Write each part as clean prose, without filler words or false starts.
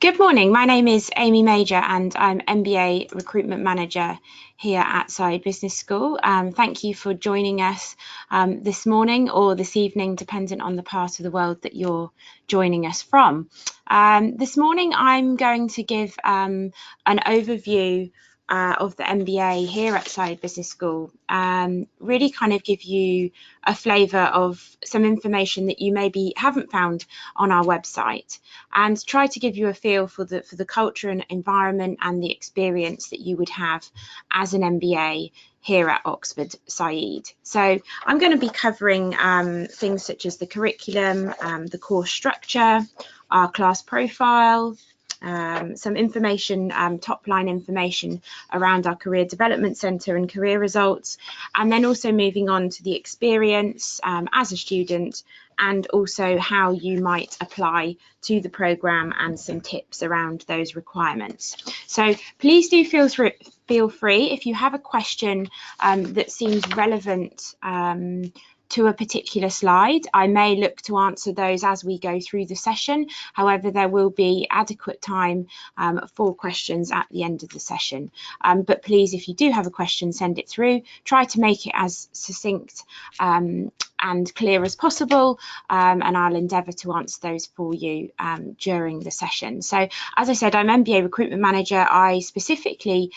Good morning. My name is Amy Major and I'm MBA Recruitment Manager here at Saïd Business School. Thank you for joining us this morning or this evening, depending on the part of the world that you're joining us from. This morning, I'm going to give an overview of the MBA here at Saïd Business School, really kind of give you a flavour of some information that you maybe haven't found on our website, and try to give you a feel for the culture and environment and the experience that you would have as an MBA here at Oxford Saïd. So I'm going to be covering things such as the curriculum, the course structure, our class profile, some information, top line information around our career development centre and career results, and then also moving on to the experience as a student, and also how you might apply to the programme and some tips around those requirements. So please do feel free if you have a question that seems relevant to a particular slide. I may look to answer those as we go through the session. However, there will be adequate time for questions at the end of the session. But please, if you do have a question, send it through. Try to make it as succinct and clear as possible, and I'll endeavour to answer those for you during the session. So, as I said, I'm MBA Recruitment Manager. I specifically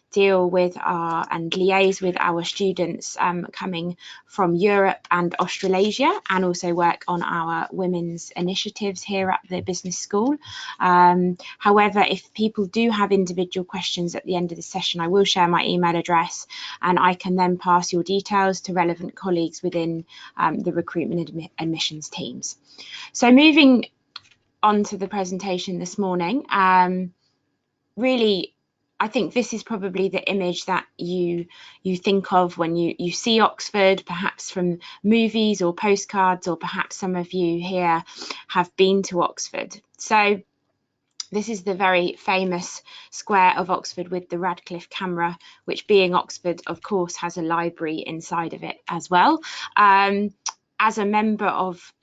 deal with and liaise with our students coming from Europe and Australasia, and also work on our women's initiatives here at the business school. However, if people do have individual questions at the end of the session, I will share my email address, and I can then pass your details to relevant colleagues within the recruitment admissions teams. So moving on to the presentation this morning, really, I think this is probably the image that you think of when you see Oxford, perhaps from movies or postcards, or perhaps some of you here have been to Oxford. So this is the very famous square of Oxford with the Radcliffe camera, which, being Oxford, of course, has a library inside of it as well. As a member of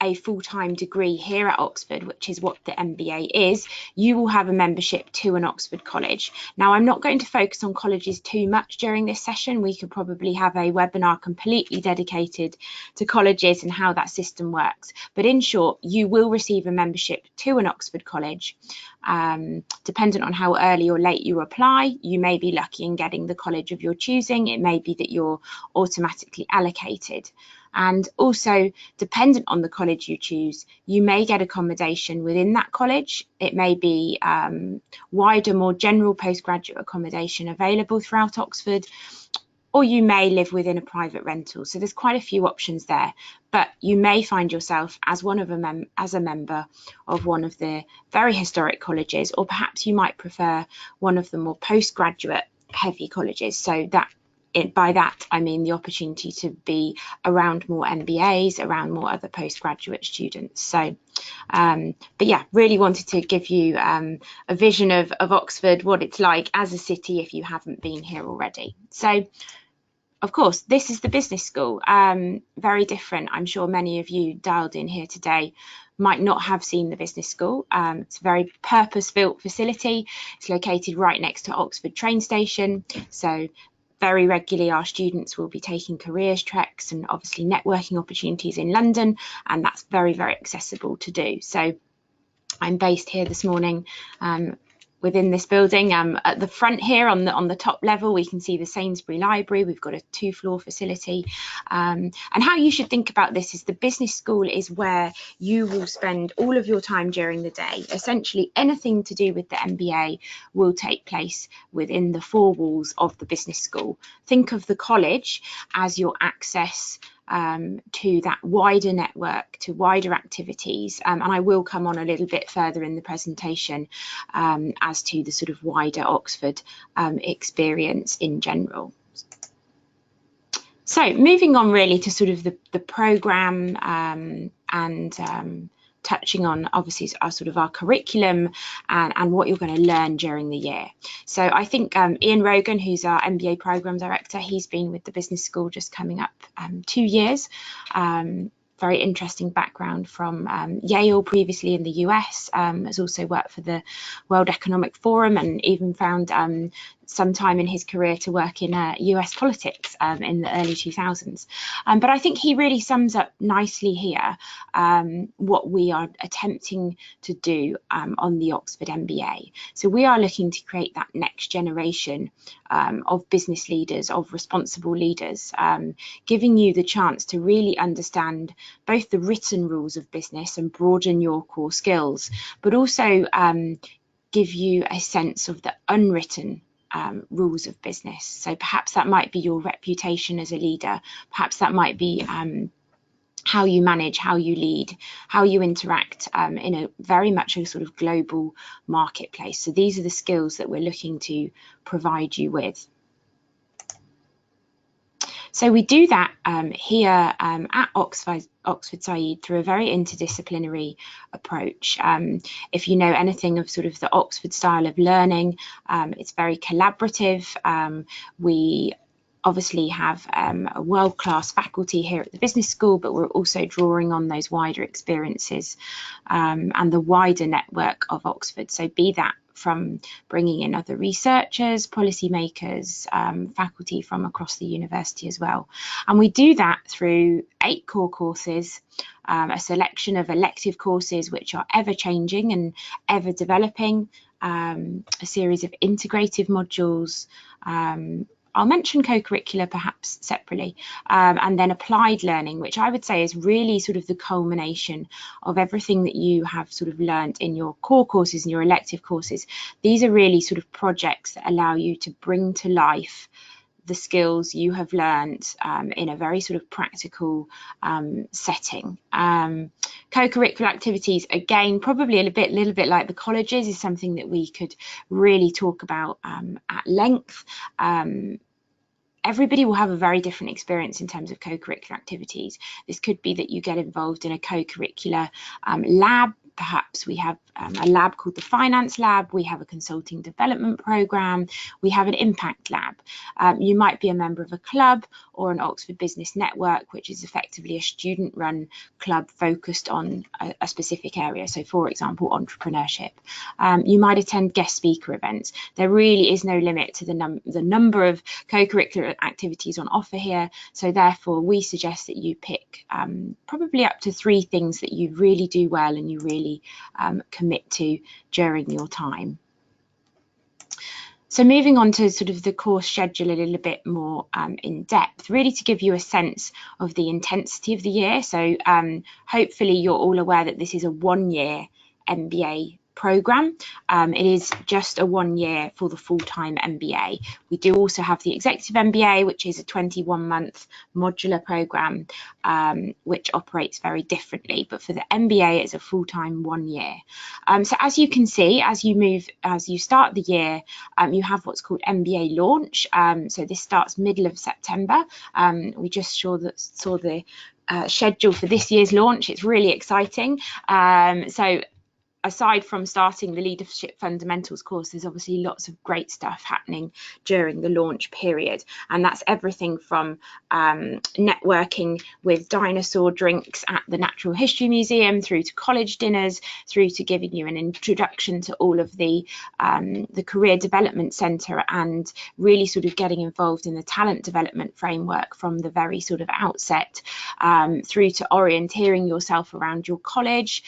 a full-time degree here at Oxford, which is what the MBA is, you will have a membership to an Oxford college. Now, I'm not going to focus on colleges too much during this session. We could probably have a webinar completely dedicated to colleges and how that system works. But in short, you will receive a membership to an Oxford college. Dependent on how early or late you apply, you may be lucky in getting the college of your choosing. It may be that you're automatically allocated. And also, dependent on the college you choose, you may get accommodation within that college. It may be wider, more general postgraduate accommodation available throughout Oxford, or you may live within a private rental. So there's quite a few options there, but you may find yourself as a member of one of the very historic colleges, or perhaps you might prefer one of the more postgraduate heavy colleges. So by that, I mean the opportunity to be around more MBAs, around more other postgraduate students. So, but yeah, really wanted to give you a vision of Oxford, what it's like as a city if you haven't been here already. So, of course, this is the business school, very different. I'm sure many of you dialed in here today might not have seen the business school. It's a very purpose-built facility. It's located right next to Oxford train station. So very regularly, our students will be taking careers treks and obviously networking opportunities in London, and that's very, very accessible to do. So I'm based here this morning within this building. At the front here on the top level, we can see the Sainsbury Library. We've got a 2-floor facility. And how you should think about this is the business school is where you will spend all of your time during the day. Essentially, anything to do with the MBA will take place within the 4 walls of the business school. Think of the college as your access to that wider network, to wider activities, and I will come on a little bit further in the presentation as to the sort of wider Oxford experience in general. So moving on really to sort of the programme and touching on obviously our curriculum and what you're going to learn during the year. So I think Ian Rogan, who's our MBA Programme Director, he's been with the business school just coming up 2 years. very interesting background from Yale, previously in the US, has also worked for the World Economic Forum, and even found some time in his career to work in US politics in the early 2000s. But I think he really sums up nicely here what we are attempting to do on the Oxford MBA. So we are looking to create that next generation of business leaders, of responsible leaders, giving you the chance to really understand both the written rules of business and broaden your core skills, but also give you a sense of the unwritten rules of business. So perhaps that might be your reputation as a leader, perhaps that might be how you manage, how you lead, how you interact in a very much a sort of global marketplace. So these are the skills that we're looking to provide you with. So we do that here at Oxford Said through a very interdisciplinary approach. If you know anything of sort of the Oxford style of learning, it's very collaborative. We obviously have a world-class faculty here at the business school, but we're also drawing on those wider experiences and the wider network of Oxford. So be that from bringing in other researchers, policymakers, faculty from across the university as well. And we do that through 8 core courses, a selection of elective courses which are ever changing and ever developing, a series of integrative modules, I'll mention co-curricular perhaps separately, and then applied learning, which I would say is really sort of the culmination of everything that you have sort of learned in your core courses and your elective courses. These are really sort of projects that allow you to bring to life the skills you have learned in a very sort of practical setting. Co-curricular activities, again, probably a little bit like the colleges, is something that we could really talk about at length. Everybody will have a very different experience in terms of co-curricular activities. This could be that you get involved in a co-curricular lab. Perhaps we have a lab called the Finance Lab, we have a consulting development program, we have an impact lab. You might be a member of a club or an Oxford Business Network, which is effectively a student-run club focused on a specific area. So, for example, entrepreneurship. You might attend guest speaker events. There really is no limit to the number of co-curricular activities on offer here. So therefore, we suggest that you pick probably up to 3 things that you really do well and you really commit to during your time. So moving on to sort of the course schedule a little bit more in depth, really to give you a sense of the intensity of the year. So hopefully you're all aware that this is a 1-year MBA programme. It is just a 1 year for the full-time MBA. We do also have the Executive MBA, which is a 21-month modular programme, which operates very differently. But for the MBA, it's a full-time 1 year. So as you can see, as you start the year, you have what's called MBA launch. So this starts middle of September. We just saw the schedule for this year's launch. It's really exciting. So aside from starting the Leadership Fundamentals course, there's obviously lots of great stuff happening during the launch period. And that's everything from networking with dinosaur drinks at the Natural History Museum, through to college dinners, through to giving you an introduction to all of the Career Development Centre, and really sort of getting involved in the talent development framework from the very sort of outset, through to orienteering yourself around your college,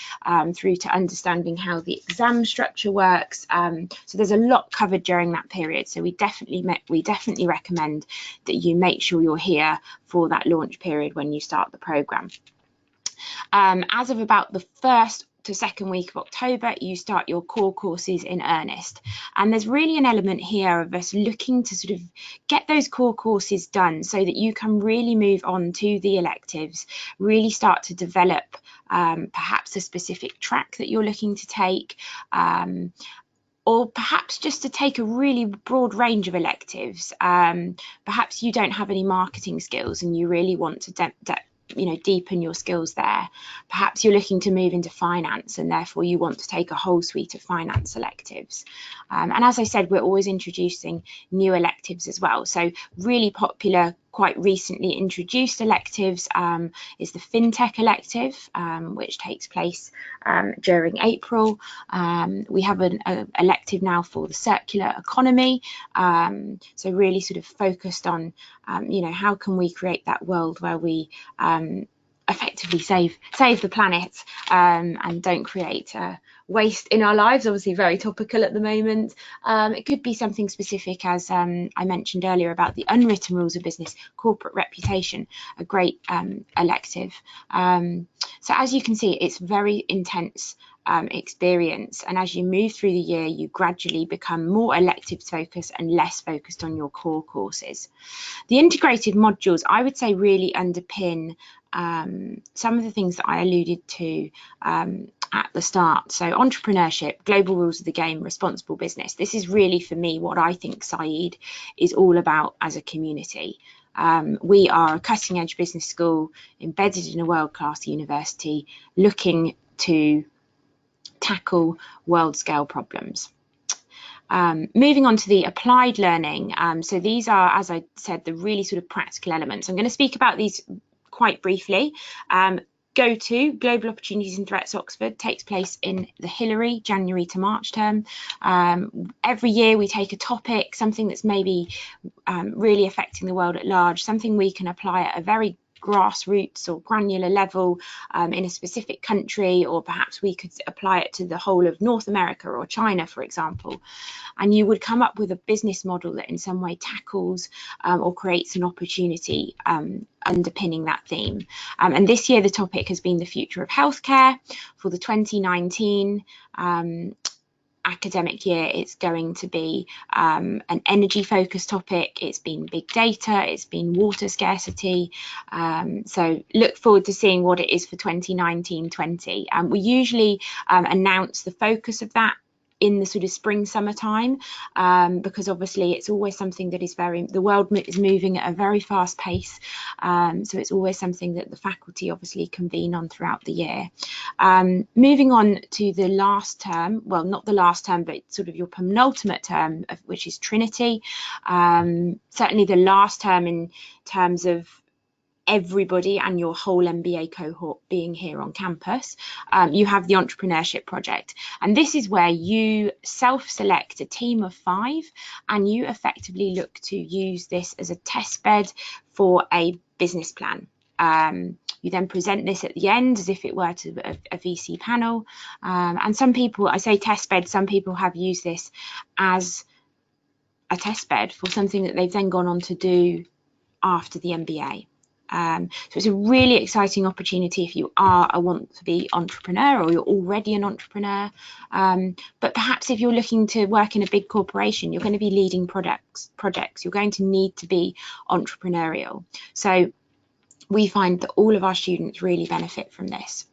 through to understanding how the exam structure works. So there's a lot covered during that period. So we definitely recommend that you make sure you're here for that launch period when you start the programme. As of about the 1st to 2nd week of October, you start your core courses in earnest. And there's really an element here of us looking to sort of get those core courses done so that you can really move on to the electives, really start to develop perhaps a specific track that you're looking to take, or perhaps just to take a really broad range of electives. Perhaps you don't have any marketing skills and you really want to deepen your skills there. Perhaps you're looking to move into finance and therefore you want to take a whole suite of finance electives. And as I said, we're always introducing new electives as well. So really popular quite recently introduced electives is the FinTech elective, which takes place during April. We have an elective now for the circular economy, so really sort of focused on how can we create that world where we effectively save the planet and don't create waste in our lives. Obviously very topical at the moment. It could be something specific, as I mentioned earlier, about the unwritten rules of business, corporate reputation, a great elective. So as you can see, it's very intense experience, and as you move through the year you gradually become more electives focused and less focused on your core courses. The integrated modules, I would say, really underpin some of the things that I alluded to at the start. So entrepreneurship, global rules of the game, responsible business. This is really, for me, what I think Said is all about as a community. We are a cutting edge business school embedded in a world-class university looking to tackle world scale problems. Moving on to the applied learning. So these are, as I said, the really sort of practical elements. I'm going to speak about these quite briefly. Go to Global Opportunities and Threats Oxford takes place in the Hillary January to March term. Every year we take a topic, something that's maybe really affecting the world at large, something we can apply at a very grassroots or granular level in a specific country, or perhaps we could apply it to the whole of North America or China, for example, and you would come up with a business model that in some way tackles or creates an opportunity underpinning that theme. And this year the topic has been the future of healthcare. For the 2019 academic year, it's going to be an energy focused topic. It's been big data, it's been water scarcity, so look forward to seeing what it is for 2019-20. We usually announce the focus of that in the sort of spring summer time, because obviously it's always something that is the world is moving at a very fast pace, so it's always something that the faculty obviously convene on throughout the year. Moving on to the last term, well, not the last term, but sort of your penultimate term, which is Trinity. Certainly the last term in terms of everybody and your whole MBA cohort being here on campus. You have the entrepreneurship project, and this is where you self-select a team of 5 and you effectively look to use this as a test bed for a business plan. You then present this at the end as if it were to a VC panel, and some people, I say test bed, some people have used this as a test bed for something that they've then gone on to do after the MBA. So it's a really exciting opportunity if you are a want-to-be entrepreneur or you're already an entrepreneur, but perhaps if you're looking to work in a big corporation, you're going to be leading projects, you're going to need to be entrepreneurial. So we find that all of our students really benefit from this.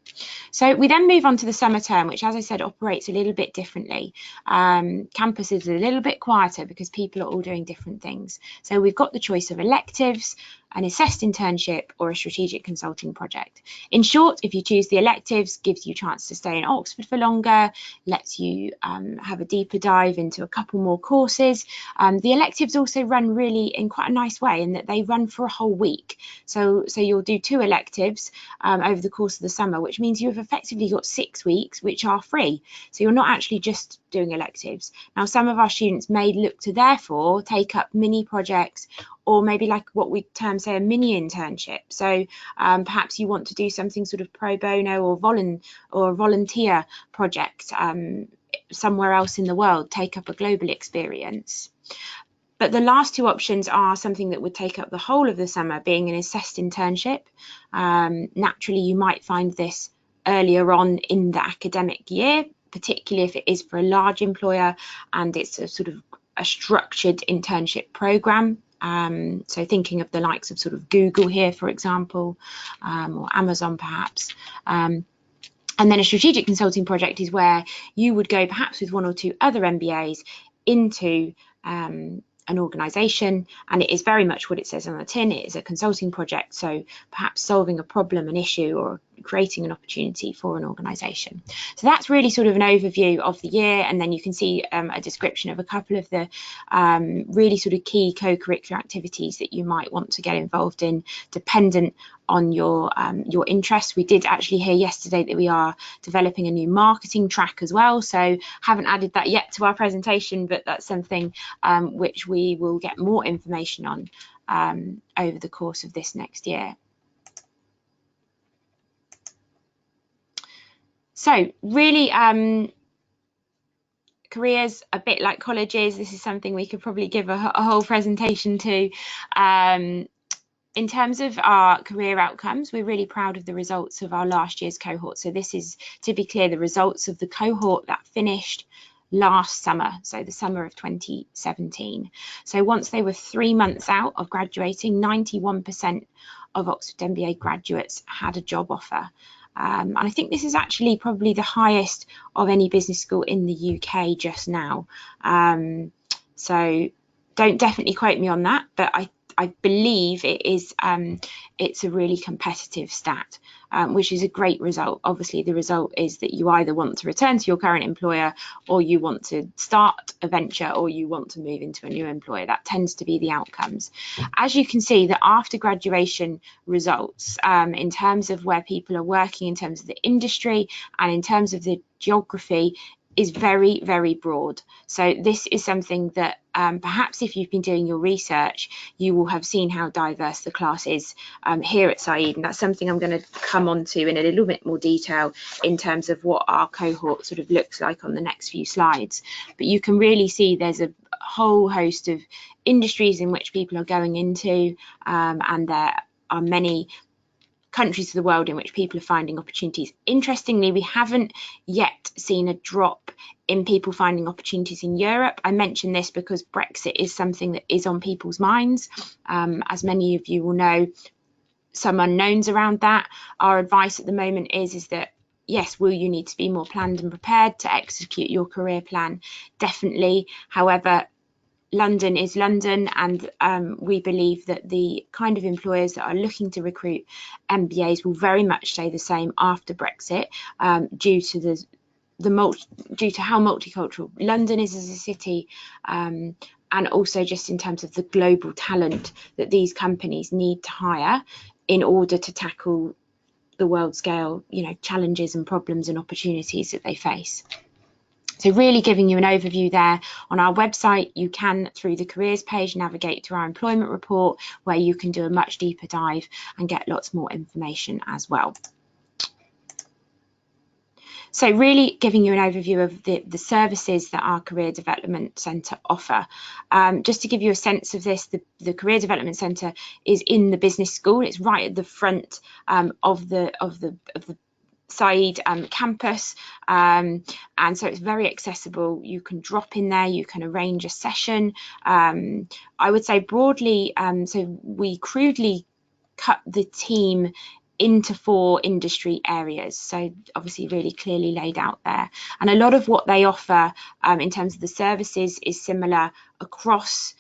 So we then move on to the summer term, which, as I said, operates a little bit differently. Campus is a little bit quieter because people are all doing different things. So we've got the choice of electives, an assessed internship, or a strategic consulting project. In short, if you choose the electives, gives you a chance to stay in Oxford for longer, lets you have a deeper dive into a couple more courses. The electives also run really in quite a nice way in that they run for a whole week. So you'll do 2 electives over the course of the summer, which means you've effectively got 6 weeks which are free. So you're not actually just doing electives. Now, some of our students may look to therefore take up mini projects, or maybe like what we term, say, a mini internship. So perhaps you want to do something sort of pro bono or volunteer project somewhere else in the world, take up a global experience. But the last 2 options are something that would take up the whole of the summer, being an assessed internship. Naturally, you might find this earlier on in the academic year, particularly if it is for a large employer and it's a sort of a structured internship program. So thinking of the likes of sort of Google here, for example, or Amazon perhaps. And then a strategic consulting project is where you would go perhaps with 1 or 2 other MBAs into an organisation, and it is very much what it says on the tin. It is a consulting project, so perhaps solving a problem, an issue, or creating an opportunity for an organisation. So that's really sort of an overview of the year, and then you can see a description of a couple of the really sort of key co-curricular activities that you might want to get involved in, dependent on your interests. We did actually hear yesterday that we are developing a new marketing track as well, so haven't added that yet to our presentation, but that's something which we will get more information on over the course of this next year. So really, careers, a bit like colleges, this is something we could probably give a whole presentation to. In terms of our career outcomes, we're really proud of the results of our last year's cohort. So this is, to be clear, the results of the cohort that finished last summer, so the summer of 2017. So once they were 3 months out of graduating, 91% of Oxford MBA graduates had a job offer. And I think this is actually probably the highest of any business school in the UK just now. So don't definitely quote me on that, but I believe it is it's a really competitive stat, which is a great result. Obviously, the result is that you either want to return to your current employer, or you want to start a venture, or you want to move into a new employer. That tends to be the outcomes. As you can see, the after graduation results in terms of where people are working, in terms of the industry, and in terms of the geography, is very, very broad. So this is something that perhaps if you've been doing your research, you will have seen how diverse the class is here at Said, and that's something I'm going to come on to in a little bit more detail in terms of what our cohort sort of looks like on the next few slides. But you can really see there's a whole host of industries in which people are going into, and there are many countries of the world in which people are finding opportunities. Interestingly, we haven't yet seen a drop in people finding opportunities in Europe. I mention this because Brexit is something that is on people's minds. As many of you will know, some unknowns around that. Our advice at the moment is that yes, will you need to be more planned and prepared to execute your career plan? Definitely. However, London is London, and we believe that the kind of employers that are looking to recruit MBAs will very much stay the same after Brexit, due to how multicultural London is as a city, and also just in terms of the global talent that these companies need to hire in order to tackle the world scale, challenges and problems and opportunities that they face. So really giving you an overview there. On our website, you can, through the careers page, navigate to our employment report, where you can do a much deeper dive and get lots more information as well. So really giving you an overview of the services that our Career Development Centre offer. Just to give you a sense of this, the Career Development Centre is in the business school. It's right at the front of the Said campus, and so it's very accessible. You can drop in there, you can arrange a session. I would say broadly, so we crudely cut the team into 4 industry areas, so obviously really clearly laid out there, and a lot of what they offer in terms of the services is similar across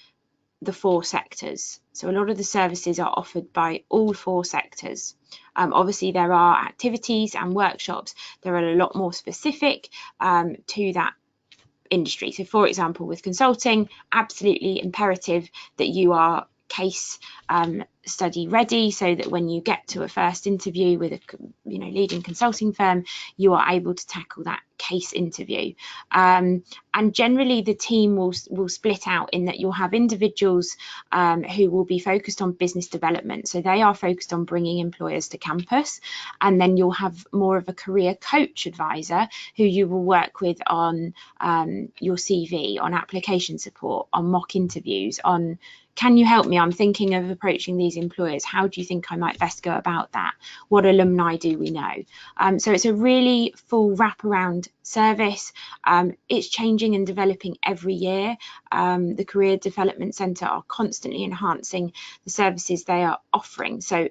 the 4 sectors. So a lot of the services are offered by all 4 sectors. Obviously there are activities and workshops that are a lot more specific to that industry. So for example, with consulting, absolutely imperative that you are case study ready, so that when you get to a first interview with a leading consulting firm, you are able to tackle that case interview. And generally the team will split out in that you'll have individuals who will be focused on business development, so they are focused on bringing employers to campus, and then you'll have more of a career coach advisor who you will work with on your CV, on application support, on mock interviews, on can you help me? I'm thinking of approaching these employers. How do you think I might best go about that? What alumni do we know? So it's a really full wraparound service. It's changing and developing every year. The Career Development Centre are constantly enhancing the services they are offering. So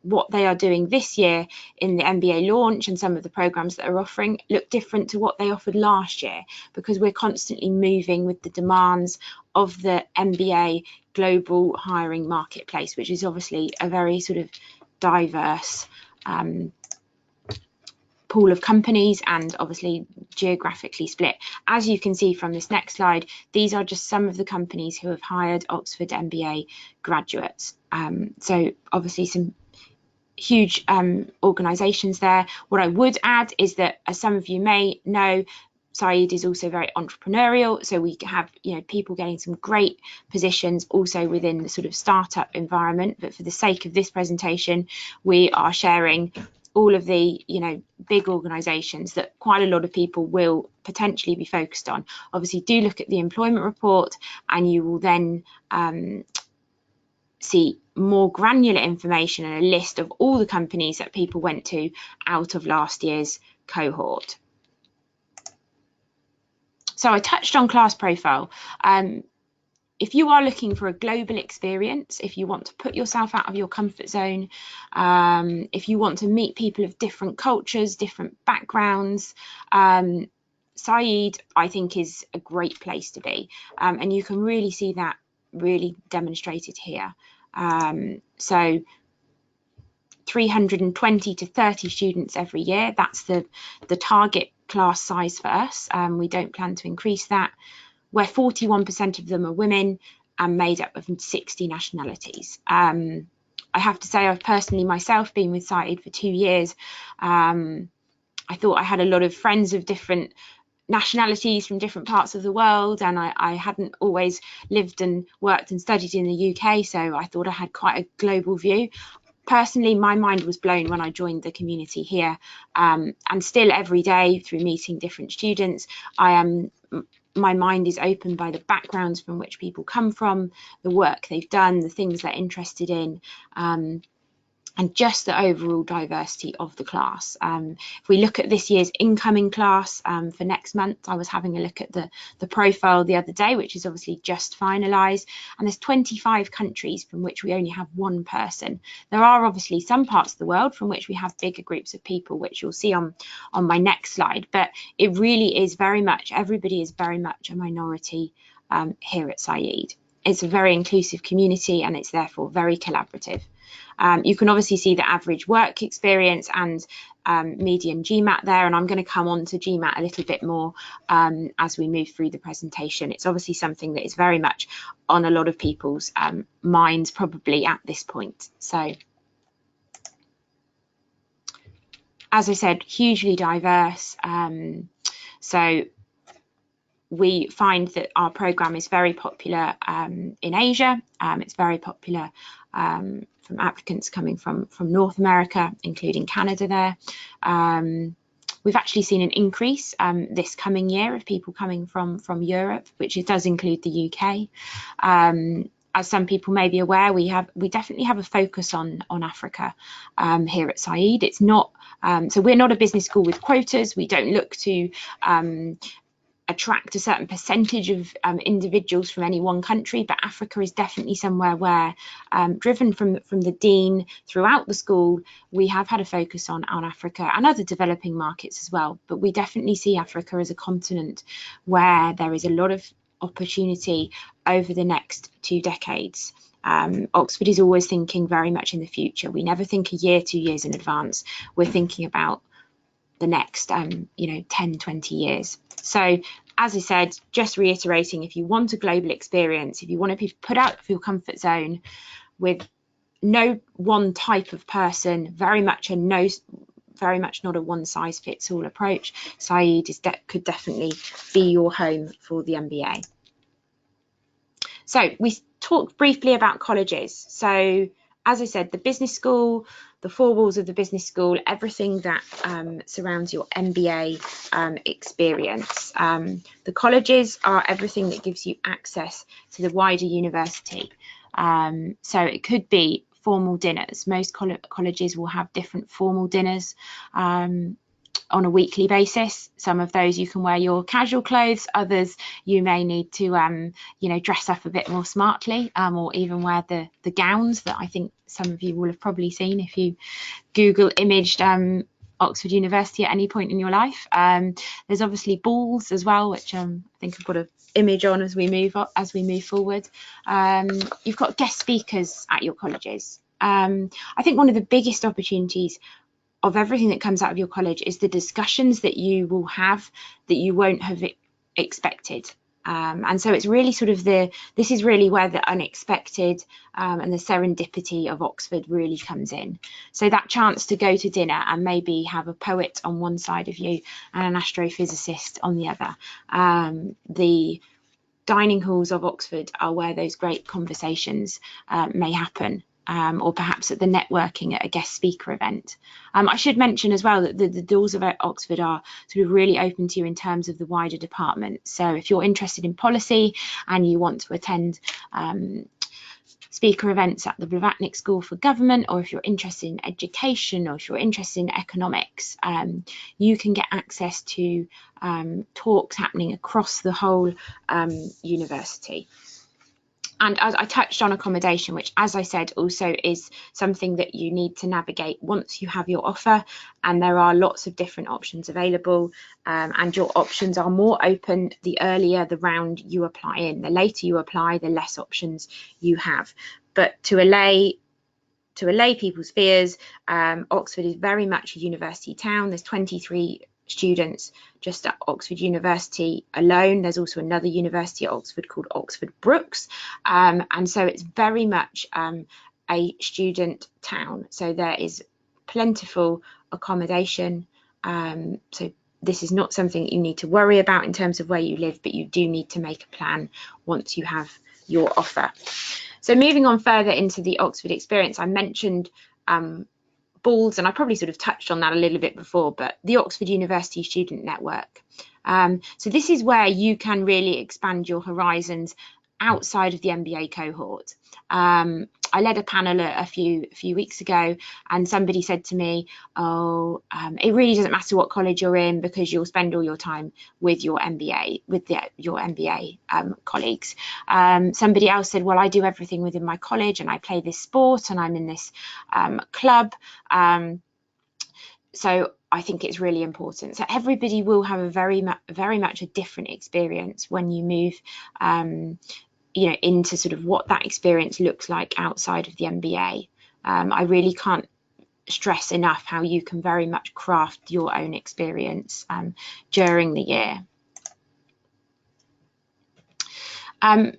what they are doing this year in the MBA launch and some of the programs that are offering look different to what they offered last year, because we're constantly moving with the demands of the MBA global hiring marketplace, which is obviously a very sort of diverse pool of companies and obviously geographically split. As you can see from this next slide, these are just some of the companies who have hired Oxford MBA graduates. So obviously some huge organisations there. What I would add is that, as some of you may know, Saïd is also very entrepreneurial, so we have, you know, people getting some great positions also within the sort of startup environment. But for the sake of this presentation, we are sharing all of the, you know, big organisations that quite a lot of people will potentially be focused on. Obviously, do look at the employment report, and you will then see more granular information and a list of all the companies that people went to out of last year's cohort. So I touched on class profile. If you are looking for a global experience, if you want to put yourself out of your comfort zone, if you want to meet people of different cultures, different backgrounds, Saïd, I think, is a great place to be. And you can really see that really demonstrated here. So 320 to 30 students every year, that's the target class size for us. We don't plan to increase that, where 41% of them are women and made up of 60 nationalities. I have to say, I've personally myself been with Saïd for 2 years. I thought I had a lot of friends of different nationalities from different parts of the world, and I hadn't always lived and worked and studied in the UK, so I thought I had quite a global view. Personally, my mind was blown when I joined the community here, and still every day through meeting different students, my mind is opened by the backgrounds from which people come from, the work they've done, the things they're interested in, and just the overall diversity of the class. If we look at this year's incoming class for next month, I was having a look at the profile the other day, which is obviously just finalised, and there's 25 countries from which we only have one person. There are obviously some parts of the world from which we have bigger groups of people, which you'll see on my next slide, but it really is very much, everybody is very much a minority here at Saïd. It's a very inclusive community, and it's therefore very collaborative. You can obviously see the average work experience and median GMAT there, and I'm going to come on to GMAT a little bit more as we move through the presentation. It's obviously something that is very much on a lot of people's minds probably at this point. So, as I said, hugely diverse. So we find that our programme is very popular in Asia. It's very popular from applicants coming from North America, including Canada there. We've actually seen an increase this coming year of people coming from Europe, which it does include the UK. As some people may be aware, we definitely have a focus on Africa here at Saïd. It's not so we're not a business school with quotas. We don't look to attract a certain percentage of individuals from any one country, but Africa is definitely somewhere where, driven from the dean throughout the school, we have had a focus on Africa and other developing markets as well. But we definitely see Africa as a continent where there is a lot of opportunity over the next 2 decades. Oxford is always thinking very much in the future. We never think a year, 2 years in advance. We're thinking about the next 10, 20 years. So, as I said, just reiterating, if you want a global experience, if you want to be put out of your comfort zone with no one type of person, very much not a one-size-fits-all approach, Saïd could definitely be your home for the MBA. So we talked briefly about colleges. So, as I said, the business school, the 4 walls of the business school, everything that surrounds your MBA experience. The colleges are everything that gives you access to the wider university. So it could be formal dinners. Most colleges will have different formal dinners on a weekly basis. Some of those you can wear your casual clothes, others you may need to dress up a bit more smartly, or even wear the gowns that I think some of you will have probably seen if you Google imaged Oxford University at any point in your life. There's obviously balls as well, which I think I've got an image on as we move forward. You've got guest speakers at your colleges. I think one of the biggest opportunities of everything that comes out of your college is the discussions that you will have that you won't have expected. And so it's really sort of this is really where the unexpected and the serendipity of Oxford really comes in. So that chance to go to dinner and maybe have a poet on one side of you and an astrophysicist on the other. The dining halls of Oxford are where those great conversations may happen. Or perhaps at the networking at a guest speaker event. I should mention as well that the doors of Oxford are sort of really open to you in terms of the wider department. So if you're interested in policy and you want to attend speaker events at the Blavatnik School for Government, or if you're interested in education, or if you're interested in economics, you can get access to talks happening across the whole university. And as I touched on accommodation, which, as I said, also is something that you need to navigate once you have your offer, and there are lots of different options available, and your options are more open the earlier the round you apply in. The later you apply, the less options you have. But to allay people's fears, Oxford is very much a university town. There's 23 students just at Oxford University alone. There's also another university at Oxford called Oxford Brookes, and so it's very much a student town. So there is plentiful accommodation. So this is not something you need to worry about in terms of where you live, but you do need to make a plan once you have your offer. So moving on further into the Oxford experience, I mentioned balls, and I probably sort of touched on that a little bit before, but the Oxford University Student Network. So this is where you can really expand your horizons outside of the MBA cohort. I led a panel a few weeks ago, and somebody said to me, it really doesn't matter what college you're in because you'll spend all your time with your MBA, your MBA colleagues. Somebody else said, well, I do everything within my college, and I play this sport, and I'm in this club. So I think it's really important. So everybody will have a very much a different experience when you move into sort of what that experience looks like outside of the MBA. I really can't stress enough how you can very much craft your own experience during the year. I've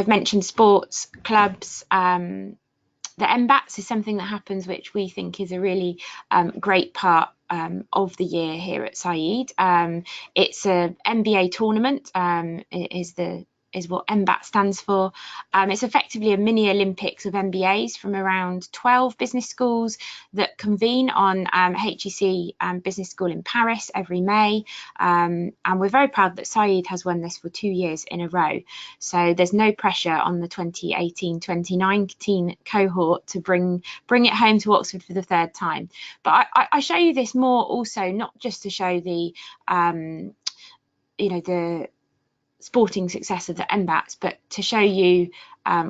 mentioned sports, clubs. The MBATs is something that happens which we think is a really great part of the year here at Said. It's a MBA tournament, is what MBAT stands for. It's effectively a mini Olympics of MBAs from around 12 business schools that convene on HEC Business School in Paris every May. And we're very proud that Said has won this for 2 years in a row. So there's no pressure on the 2018-2019 cohort to bring it home to Oxford for the third time. But I show you this more also not just to show the the sporting success of the MBATs, but to show you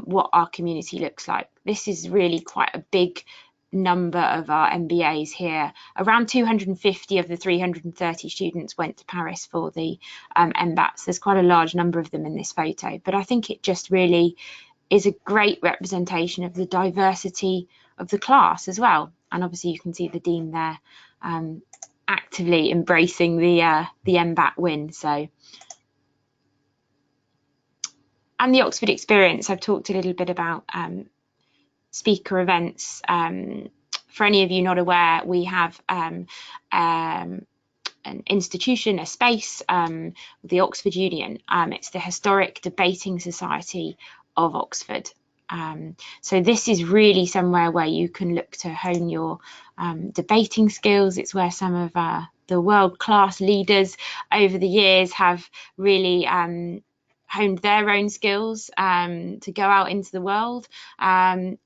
what our community looks like. This is really quite a big number of our MBAs here. Around 250 of the 330 students went to Paris for the MBATs. There's quite a large number of them in this photo, but I think it just really is a great representation of the diversity of the class as well. And obviously you can see the Dean there actively embracing the MBAT win. So. And the Oxford experience, I've talked a little bit about speaker events. For any of you not aware, we have an institution, a space, the Oxford Union. It's the Historic Debating Society of Oxford. So this is really somewhere where you can look to hone your debating skills. It's where some of the world-class leaders over the years have really honed their own skills to go out into the world. And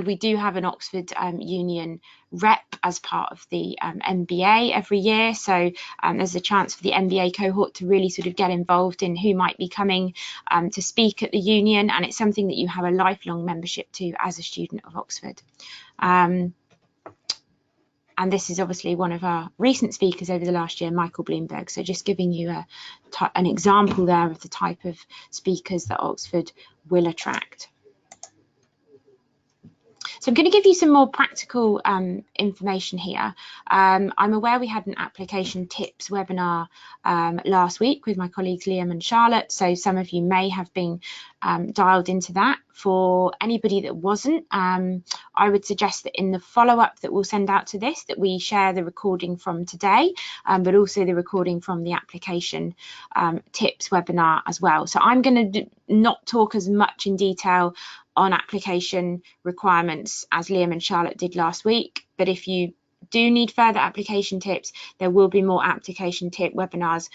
we do have an Oxford Union rep as part of the MBA every year. So there's a chance for the MBA cohort to really sort of get involved in who might be coming to speak at the Union. And it's something that you have a lifelong membership to as a student of Oxford. And this is obviously one of our recent speakers over the last year, Michael Bloomberg. So just giving you an example there of the type of speakers that Oxford will attract. So I'm going to give you some more practical information here. I'm aware we had an application tips webinar last week with my colleagues Liam and Charlotte, so some of you may have been dialed into that. For anybody that wasn't, I would suggest that in the follow-up that we'll send out to this, that we share the recording from today, but also the recording from the application tips webinar as well. So I'm going to not talk as much in detail on application requirements as Liam and Charlotte did last week, but if you do need further application tips, there will be more application tip webinars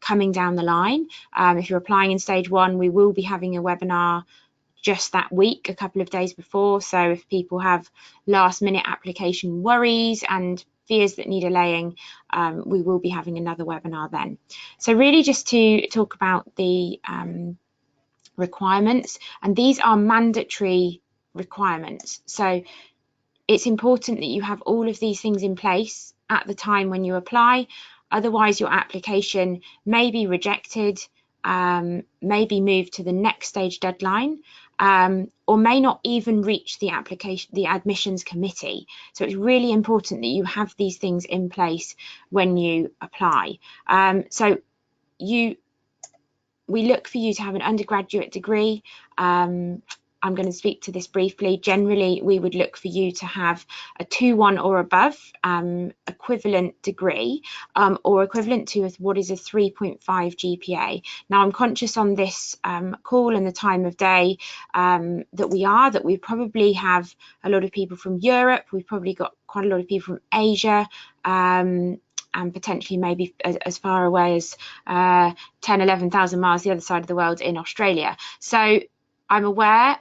coming down the line. If you're applying in stage 1, we will be having a webinar just that week, a couple of days before. So if people have last minute application worries and fears that need allaying, we will be having another webinar then. So really just to talk about the requirements, and these are mandatory requirements. So it's important that you have all of these things in place at the time when you apply. Otherwise, your application may be rejected, may be moved to the next stage deadline, or may not even reach the admissions committee. So it's really important that you have these things in place when you apply. We look for you to have an undergraduate degree. I'm going to speak to this briefly. Generally, we would look for you to have a 2:1 or above equivalent degree, or equivalent to what is a 3.5 GPA. Now, I'm conscious on this call and the time of day that we probably have a lot of people from Europe. We've probably got quite a lot of people from Asia, and potentially maybe as far away as 11,000 miles the other side of the world in Australia. So I'm aware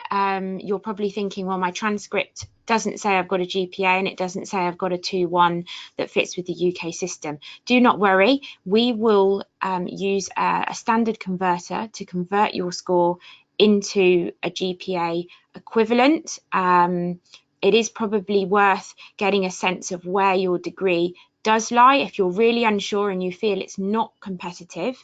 you're probably thinking, well, my transcript doesn't say I've got a GPA and it doesn't say I've got a 2:1 that fits with the UK system. Do not worry, we will use a standard converter to convert your score into a GPA equivalent. It is probably worth getting a sense of where your degree does lie. If you're really unsure and you feel it's not competitive,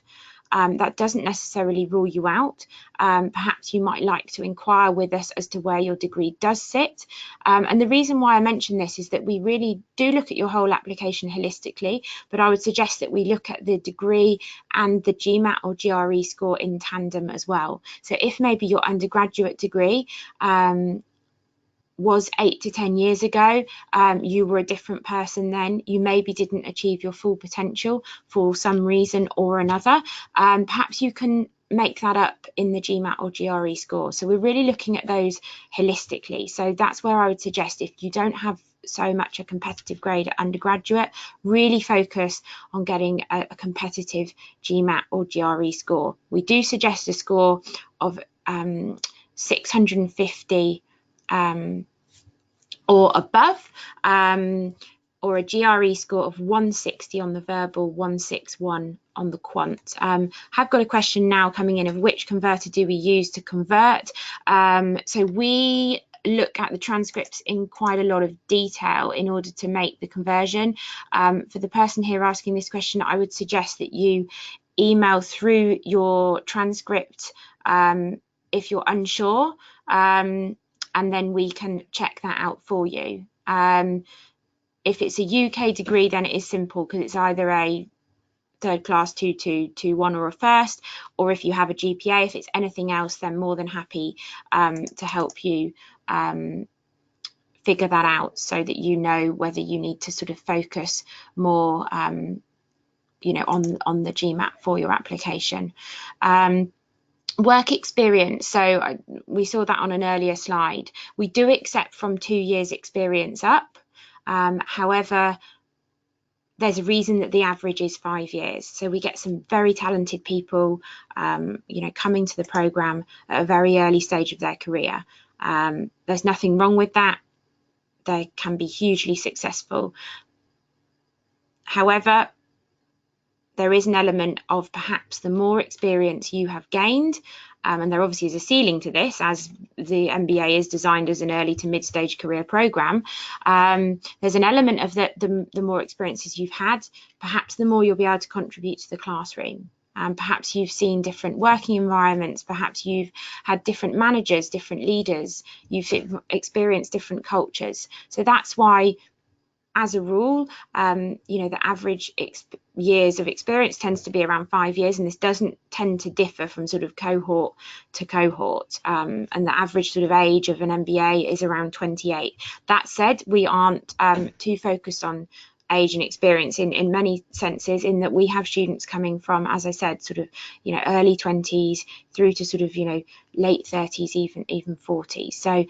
that doesn't necessarily rule you out. Perhaps you might like to inquire with us as to where your degree does sit. And the reason why I mention this is that we really do look at your whole application holistically, but I would suggest that we look at the degree and the GMAT or GRE score in tandem as well. So if maybe your undergraduate degree was 8 to 10 years ago, you were a different person then, you maybe didn't achieve your full potential for some reason or another, perhaps you can make that up in the GMAT or GRE score. So we're really looking at those holistically. So that's where I would suggest, if you don't have so much a competitive grade at undergraduate, really focus on getting a competitive GMAT or GRE score. We do suggest a score of 650 or above, or a GRE score of 160 on the verbal, 161 on the quant. Have got a question now coming in of which converter do we use to convert. So we look at the transcripts in quite a lot of detail in order to make the conversion. For the person here asking this question, I would suggest that you email through your transcript if you're unsure, and then we can check that out for you. If it's a UK degree, then it is simple because it's either a third class 2-2, 2-1 or a first, or if you have a GPA, if it's anything else, then more than happy to help you figure that out so that you know whether you need to sort of focus more you know, on the GMAT for your application. Work experience, so we saw that on an earlier slide. We do accept from 2 years experience up. However, there's a reason that the average is 5 years. So we get some very talented people, you know, coming to the program at a very early stage of their career. There's nothing wrong with that. They can be hugely successful. However, there is an element of perhaps the more experience you have gained, and there obviously is a ceiling to this as the MBA is designed as an early to mid-stage career program. There's an element of the more experiences you've had, perhaps the more you'll be able to contribute to the classroom. Perhaps you've seen different working environments, perhaps you've had different managers, different leaders, you've experienced different cultures. So that's why, as a rule, the average years of experience tends to be around 5 years, and this doesn't tend to differ from sort of cohort to cohort. And the average sort of age of an MBA is around 28. That said, we aren't too focused on age and experience in many senses, in that we have students coming from, as I said, sort of early 20s through to sort of late 30s, even 40s. So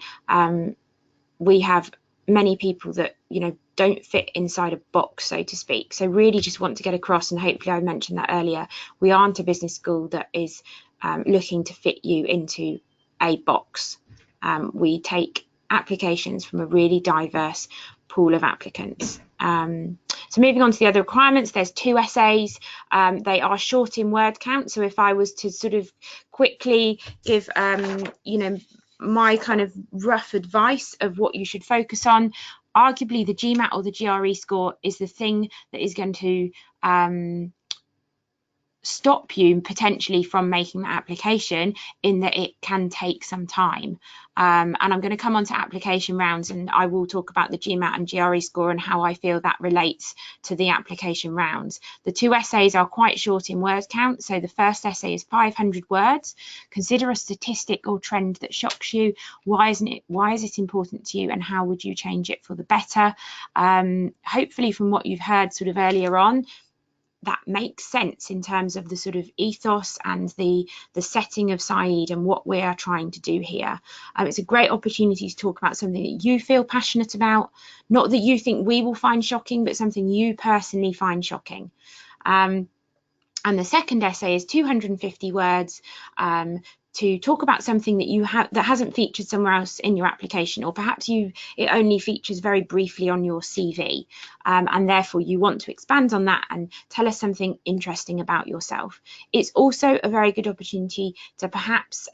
we have many people that don't fit inside a box, so to speak. So really just want to get across, and hopefully I mentioned that earlier, we aren't a business school that is looking to fit you into a box. We take applications from a really diverse pool of applicants. So moving on to the other requirements, there's 2 essays. They are short in word count. So if I was to sort of quickly give, my kind of rough advice of what you should focus on, arguably the GMAT or the GRE score is the thing that is going to stop you potentially from making the application, in that it can take some time. And I'm going to come on to application rounds, and I will talk about the GMAT and GRE score and how I feel that relates to the application rounds. The 2 essays are quite short in word count. So the first essay is 500 words. Consider a statistic or trend that shocks you. Why is it important to you, and how would you change it for the better? Hopefully from what you've heard sort of earlier on, that makes sense in terms of the sort of ethos and the setting of Saeed and what we are trying to do here. It's a great opportunity to talk about something that you feel passionate about, not that you think we will find shocking, but something you personally find shocking. And the second essay is 250 words to talk about something that you have that hasn't featured somewhere else in your application, or perhaps it only features very briefly on your CV, and therefore you want to expand on that and tell us something interesting about yourself. It's also a very good opportunity to perhaps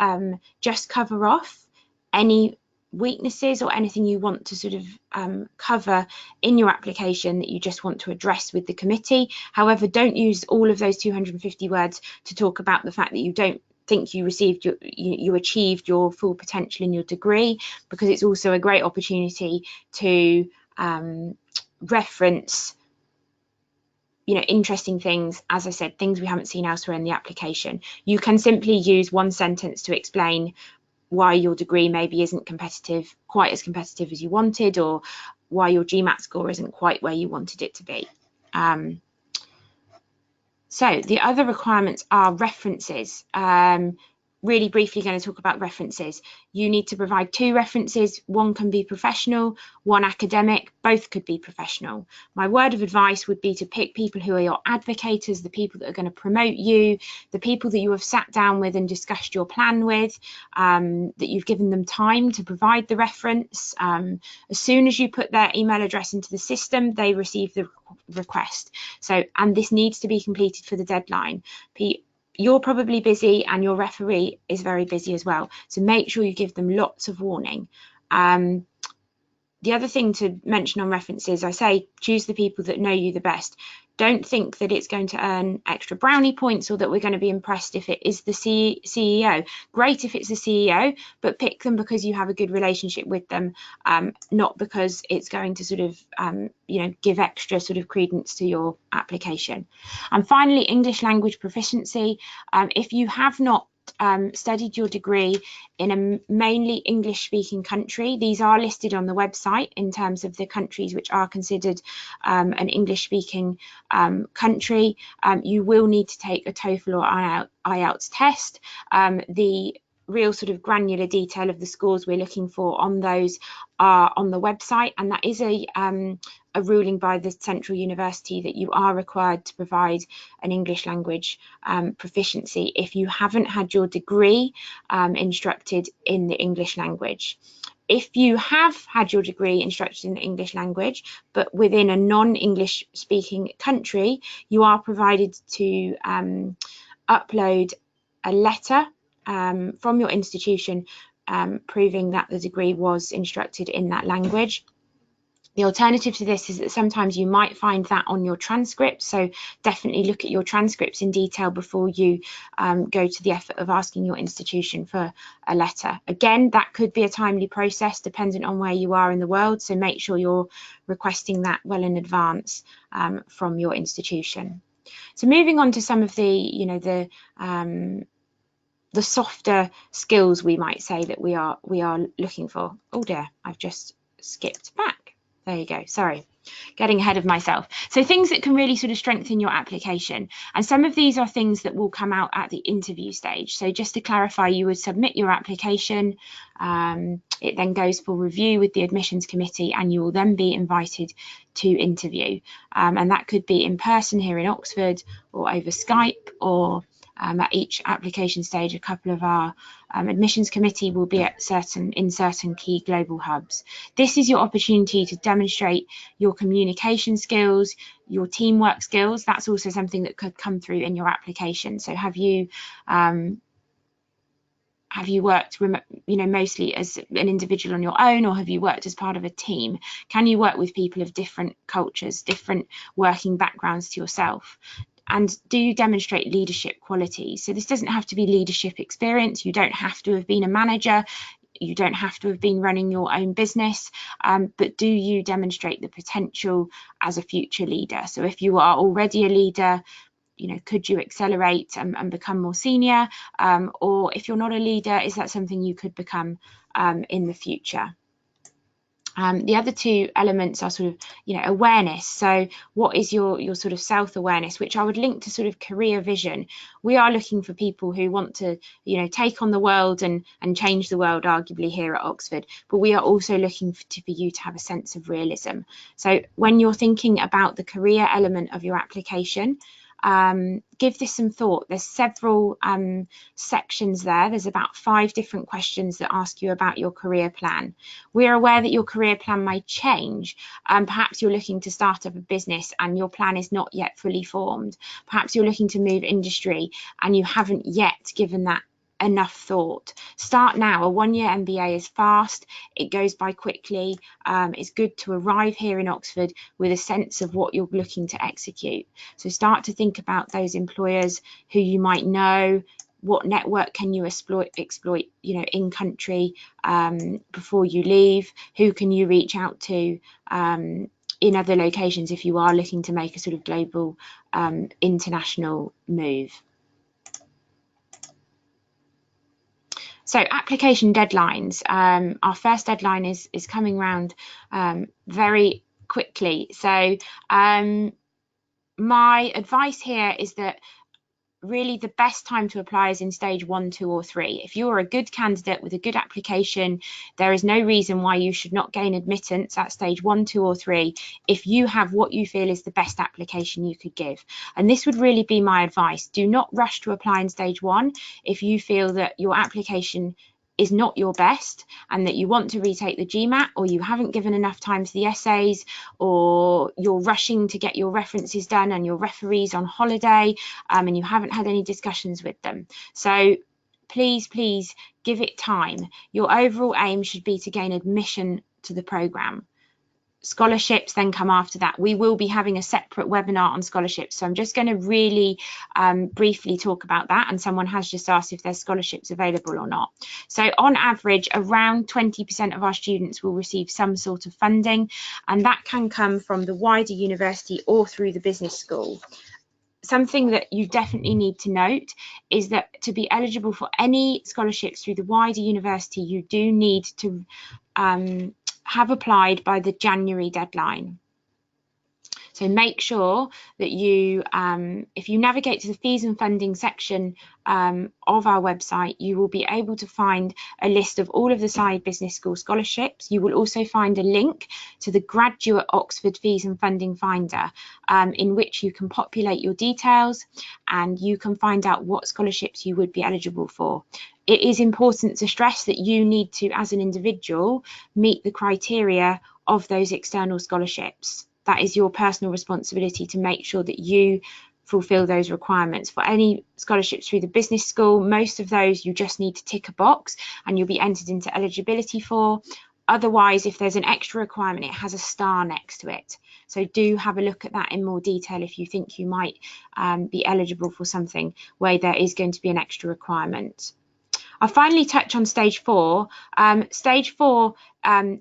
just cover off any weaknesses or anything you want to sort of cover in your application that you just want to address with the committee. However, don't use all of those 250 words to talk about the fact that you don't think you achieved your full potential in your degree, because it's also a great opportunity to reference interesting things, as I said, things we haven't seen elsewhere in the application. You can simply use one sentence to explain why your degree maybe isn't quite as competitive as you wanted, or why your GMAT score isn't quite where you wanted it to be. So the other requirements are references. Really briefly going to talk about references. You need to provide 2 references. One can be professional, one academic. Both could be professional. My word of advice would be to pick people who are your advocators, the people that are going to promote you, the people that you have sat down with and discussed your plan with, that you've given them time to provide the reference. As soon as you put their email address into the system, they receive the request. So, and this needs to be completed for the deadline. You're probably busy, and your referee is very busy as well. So make sure you give them lots of warning. The other thing to mention on references, I say choose the people that know you the best. Don't think that it's going to earn extra brownie points, or that we're going to be impressed if it is the CEO. Great if it's the CEO, but pick them because you have a good relationship with them, not because it's going to sort of give extra sort of credence to your application. And finally, English language proficiency. If you have not studied your degree in a mainly English speaking country, these are listed on the website in terms of the countries which are considered an English speaking country. You will need to take a TOEFL or IELTS test. The real sort of granular detail of the scores we're looking for on those are on the website, and that is a ruling by the Central University that you are required to provide an English language proficiency if you haven't had your degree instructed in the English language. If you have had your degree instructed in the English language, but within a non-English speaking country, you are provided to upload a letter from your institution proving that the degree was instructed in that language. The alternative to this is that sometimes you might find that on your transcript, so definitely look at your transcripts in detail before you go to the effort of asking your institution for a letter. Again, that could be a timely process dependent on where you are in the world, so make sure you're requesting that well in advance from your institution. So moving on to some of the softer skills, we might say, that we are looking for. Oh dear, I've just skipped back. There you go, sorry, getting ahead of myself. So things that can really sort of strengthen your application, and some of these are things that will come out at the interview stage. So just to clarify, you would submit your application, it then goes for review with the admissions committee, and you will then be invited to interview, and that could be in person here in Oxford, or over Skype, or at each application stage, a couple of our admissions committee will be in certain key global hubs. This is your opportunity to demonstrate your communication skills, your teamwork skills. That's also something that could come through in your application. So have you worked, mostly as an individual on your own, or have you worked as part of a team? Can you work with people of different cultures, different working backgrounds to yourself? And do you demonstrate leadership qualities? So this doesn't have to be leadership experience. You don't have to have been a manager. You don't have to have been running your own business, but do you demonstrate the potential as a future leader? So if you are already a leader, could you accelerate and become more senior? Or if you're not a leader, is that something you could become in the future? The other two elements are sort of, awareness. So what is your sort of self-awareness, which I would link to sort of career vision. We are looking for people who want to, take on the world and change the world, arguably, here at Oxford, but we are also looking for you to have a sense of realism. So when you're thinking about the career element of your application, give this some thought. There's several sections there. There's about 5 different questions that ask you about your career plan. We're aware that your career plan might change. Perhaps you're looking to start up a business and your plan is not yet fully formed. Perhaps you're looking to move industry and you haven't yet given that enough thought. Start now. A 1-year MBA is fast, it goes by quickly. It's good to arrive here in Oxford with a sense of what you're looking to execute. So start to think about those employers who you might know. What network can you exploit in country before you leave? Who can you reach out to in other locations if you are looking to make a sort of global international move? So application deadlines. Our first deadline is coming round very quickly. So my advice here is that really the best time to apply is in stage 1, 2, or 3. If you're a good candidate with a good application, there is no reason why you should not gain admittance at stage 1, 2, or 3 if you have what you feel is the best application you could give. And this would really be my advice. Do not rush to apply in stage 1 if you feel that your application is not your best and that you want to retake the GMAT, or you haven't given enough time to the essays, or you're rushing to get your references done and your referee's on holiday and you haven't had any discussions with them. So please give it time. Your overall aim should be to gain admission to the programme. Scholarships then come after that. We will be having a separate webinar on scholarships, so I'm just going to really briefly talk about that, and someone has just asked if there's scholarships available or not. So on average, around 20% of our students will receive some sort of funding, and that can come from the wider university or through the business school. Something that you definitely need to note is that to be eligible for any scholarships through the wider university, you do need to have applied by the January deadline. So make sure that you, if you navigate to the fees and funding section of our website, you will be able to find a list of all of the Saïd Business School scholarships. You will also find a link to the Graduate Oxford Fees and Funding Finder, in which you can populate your details and you can find out what scholarships you would be eligible for. It is important to stress that you need to, as an individual, meet the criteria of those external scholarships. That is your personal responsibility to make sure that you fulfill those requirements. For any scholarships through the business school, most of those you just need to tick a box and you'll be entered into eligibility for. Otherwise, if there's an extra requirement, it has a star next to it. So do have a look at that in more detail if you think you might be eligible for something where there is going to be an extra requirement. I'll finally touch on stage 4. Stage 4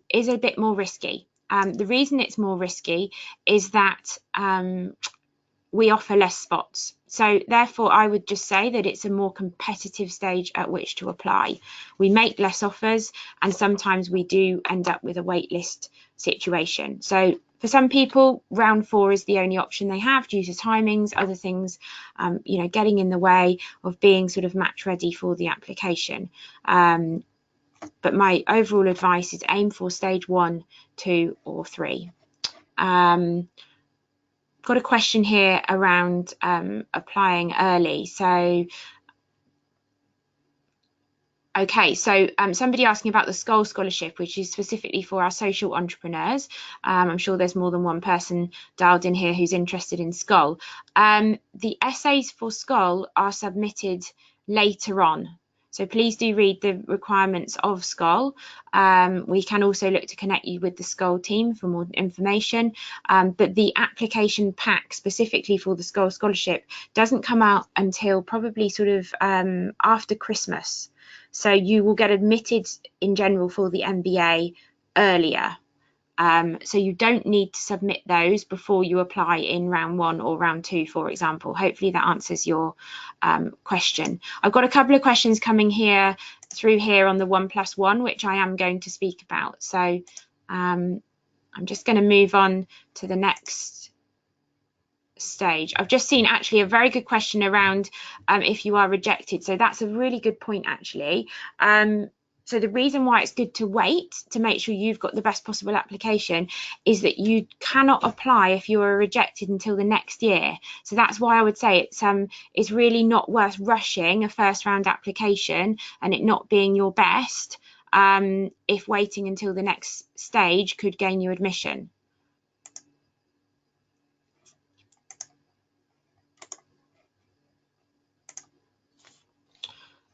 is a bit more risky. The reason it's more risky is that we offer less spots. So therefore, I would just say that it's a more competitive stage at which to apply. We make less offers, and sometimes we do end up with a wait list situation. So for some people, round 4 is the only option they have due to timings, other things, you know, getting in the way of being sort of match ready for the application. But my overall advice is aim for stage 1, 2, or 3. Got a question here around applying early. So, okay, so somebody asking about the SCOL scholarship, which is specifically for our social entrepreneurs. I'm sure there's more than one person dialed in here who's interested in SCOL. The essays for SCOL are submitted later on. So please do read the requirements of SCOL. We can also look to connect you with the SCOL team for more information. But the application pack specifically for the SCOL scholarship doesn't come out until probably sort of after Christmas. So you will get admitted in general for the MBA earlier. So you don't need to submit those before you apply in round 1 or round 2, for example. Hopefully that answers your question. I've got a couple of questions coming through here on the 1+1, which I am going to speak about. So I'm just going to move on to the next stage. I've just seen actually a very good question around if you are rejected. So that's a really good point actually. So the reason why it's good to wait to make sure you've got the best possible application is that you cannot apply if you are rejected until the next year. So that's why I would say it's really not worth rushing a first round application and it not being your best if waiting until the next stage could gain you admission.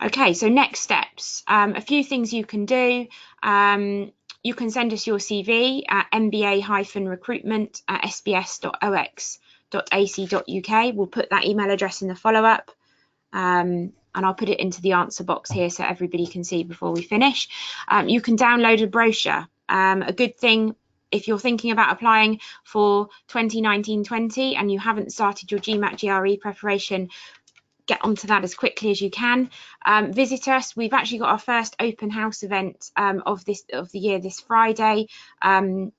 Okay, so next steps, a few things you can do. You can send us your CV at mba-recruitment@sbs.ox.ac.uk. We'll put that email address in the follow-up, and I'll put it into the answer box here so everybody can see before we finish. You can download a brochure. A good thing if you're thinking about applying for 2019-20 and you haven't started your GMAT GRE preparation, get onto that as quickly as you can. Visit us. We've actually got our first open house event of the year this Friday. It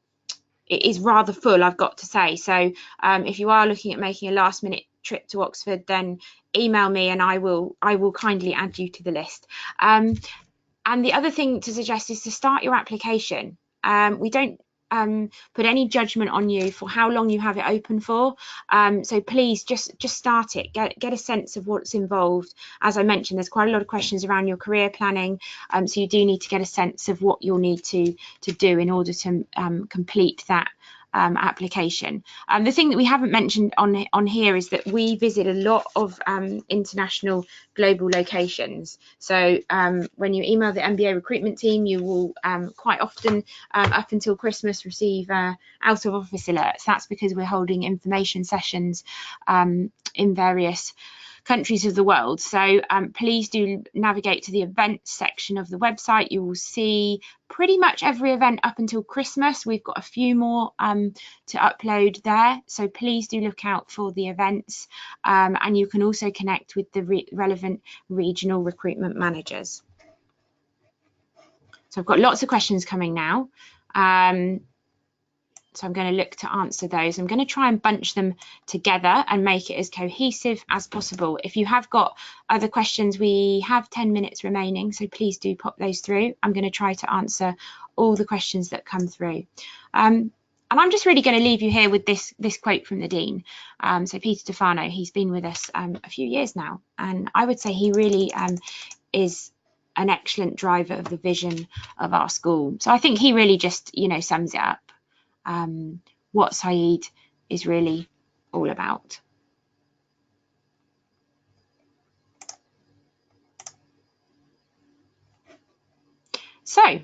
is rather full, I've got to say. So if you are looking at making a last minute trip to Oxford, then email me and I will kindly add you to the list. And the other thing to suggest is to start your application. We don't put any judgment on you for how long you have it open for, so please just start it, get a sense of what's involved. As I mentioned, there's quite a lot of questions around your career planning, so you do need to get a sense of what you'll need to do in order to complete that application. The thing that we haven't mentioned on here is that we visit a lot of international global locations. So when you email the MBA recruitment team, you will quite often up until Christmas receive out of office alerts. That's because we're holding information sessions in various countries of the world. So please do navigate to the events section of the website. You will see pretty much every event up until Christmas. We've got a few more to upload there, so please do look out for the events, and you can also connect with the relevant regional recruitment managers. So I've got lots of questions coming now. So I'm going to look to answer those. I'm going to try and bunch them together and make it as cohesive as possible. If you have got other questions, we have 10 minutes remaining, so please do pop those through. I'm going to try to answer all the questions that come through. And I'm just really going to leave you here with this quote from the Dean. So Peter Stefano, he's been with us a few years now, and I would say he really is an excellent driver of the vision of our school. So I think he really just, sums it up. What Saeed is really all about. So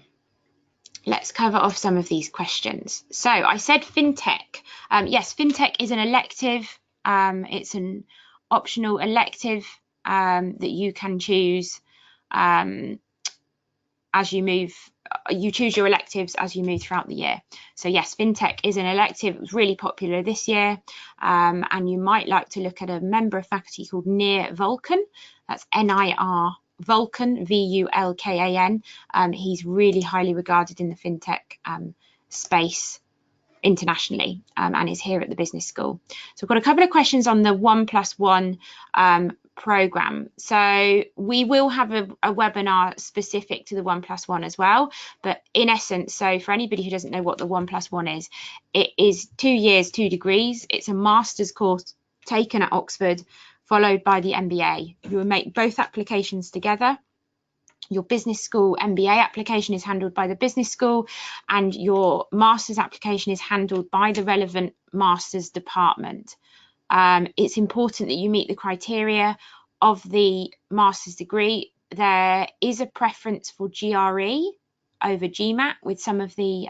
let's cover off some of these questions. So I said fintech. Yes, fintech is an elective. It's an optional elective that you can choose as you move. You choose your electives as you move throughout the year. So yes, fintech is an elective. It was really popular this year, and you might like to look at a member of faculty called Nir Vulcan. That's N-I-R Vulcan, V-U-L-K-A-N. He's really highly regarded in the fintech space internationally, and is here at the business school. So I've got a couple of questions on the 1+1 program. So we will have a webinar specific to the 1+1 as well, but in essence, so for anybody who doesn't know what the 1+1 is, it is 2 years, 2 degrees. It's a master's course taken at Oxford, followed by the MBA. You will make both applications together. Your business school MBA application is handled by the business school, and your master's application is handled by the relevant master's department. It's important that you meet the criteria of the master's degree. There is a preference for GRE over GMAT with some of the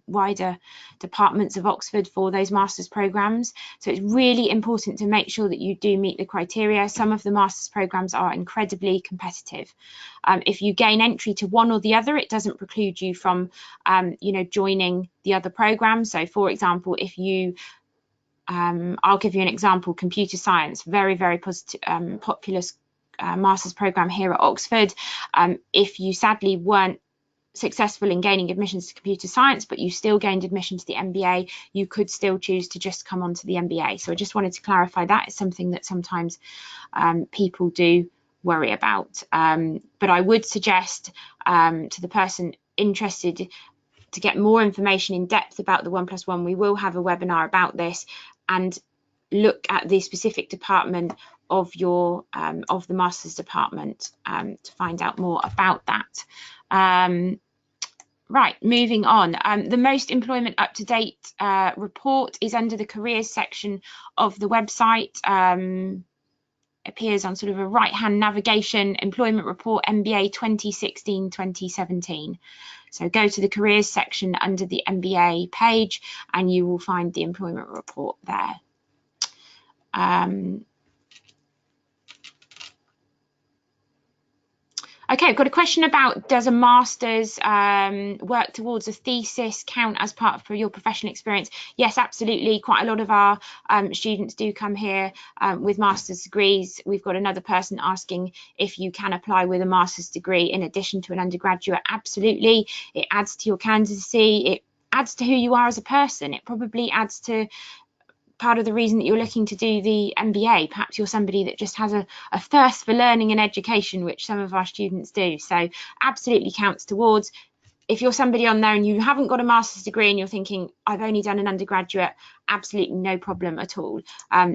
wider departments of Oxford for those master's programs. So it's really important to make sure that you do meet the criteria. Some of the master's programs are incredibly competitive. If you gain entry to one or the other, it doesn't preclude you from joining the other program. So for example, if you I'll give you an example, computer science, very, very positive, popular master's program here at Oxford. If you sadly weren't successful in gaining admissions to computer science, but you still gained admission to the MBA, you could still choose to just come on to the MBA. So I just wanted to clarify that. It's something that sometimes people do worry about. But I would suggest to the person interested to get more information in depth about the 1+1, we will have a webinar about this, and look at the specific department of your of the master's department to find out more about that. Right, moving on. The most employment up-to-date report is under the careers section of the website. Appears on sort of a right-hand navigation, employment report MBA 2016-2017. So go to the careers section under the MBA page and you will find the employment report there. Okay, I've got a question about, does a master's work towards a thesis count as part of your professional experience? Yes, absolutely. Quite a lot of our students do come here with master's degrees. We've got another person asking if you can apply with a master's degree in addition to an undergraduate. Absolutely. It adds to your candidacy. It adds to who you are as a person. It probably adds to part of the reason that you're looking to do the MBA. Perhaps you're somebody that just has a thirst for learning and education, which some of our students do. So absolutely counts towards. If you're somebody on there and you haven't got a master's degree and you're thinking, I've only done an undergraduate, absolutely no problem at all.